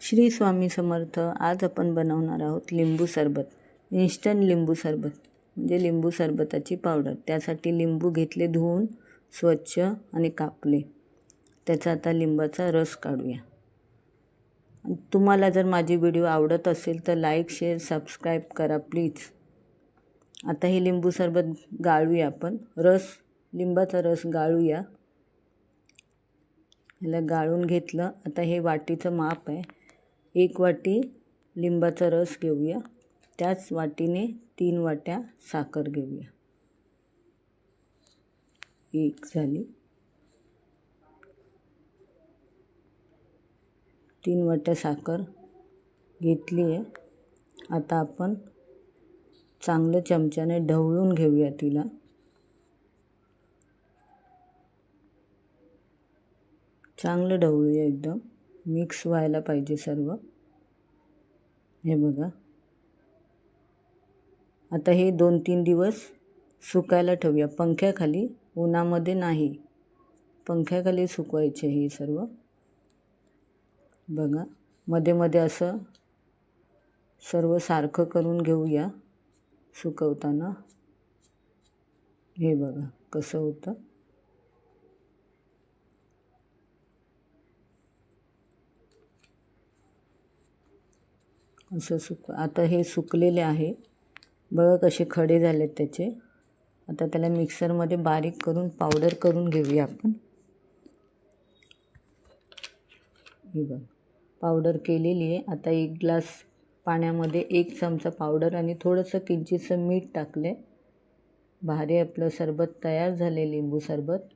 श्री स्वामी समर्थ. आज आपण बनवणार आहोत लिंबू सरबत. इन्स्टंट लिंबू सरबत म्हणजे लिंबू सरबताची पावडर. त्यासाठी लिंबू घेतले, धुवून स्वच्छ आणि कापले. त्याचा आता लिंबाचा रस काढूया. तुम्हाला जर माझी व्हिडिओ आवडत असेल तर लाईक, शेअर, सबस्क्राईब करा प्लीज. आता हे लिंबू सरबत गाळूया आपण. लिंबाचा रस गाळूया. ह्याला गाळून घेतलं. आता हे वाटीचं माप आहे. 1 वाटी लिंबाचा रस घेऊया. त्याच वाटीने 3 वाट्या साखर घेऊया. 1 झाली. 3 वाट्या साखर घेतली आहे. आता आपण चांगलं चमच्याने ढवळून घेऊया तिला. चांगलं ढवळूया, एकदम मिक्स व्हायला पाहिजे सर्व. हे बघा. आता हे 2-3 दिवस सुकायला ठेवूया पंख्याखाली, उन्हामध्ये नाही. पंख्याखाली सुकवायचे हे सर्व. बघा, मध्ये मध्ये असं सर्व सारखं करून घेऊया सुकवताना. हे बघा कसं होतं. असं आता हे सुकलेले आहे. बघा कसे खडे झालेत त्याचे. आता त्याला मिक्सरमध्ये बारीक करून पावडर करून घेऊया आपण. हे बघा, पावडर केलेली आहे. आता 1 ग्लास पाण्यामध्ये 1 चमचा पावडर आणि थोडंसं किंचितसं मीठ टाकले. भारी आपलं सरबत तयार झाले, लिंबू सरबत.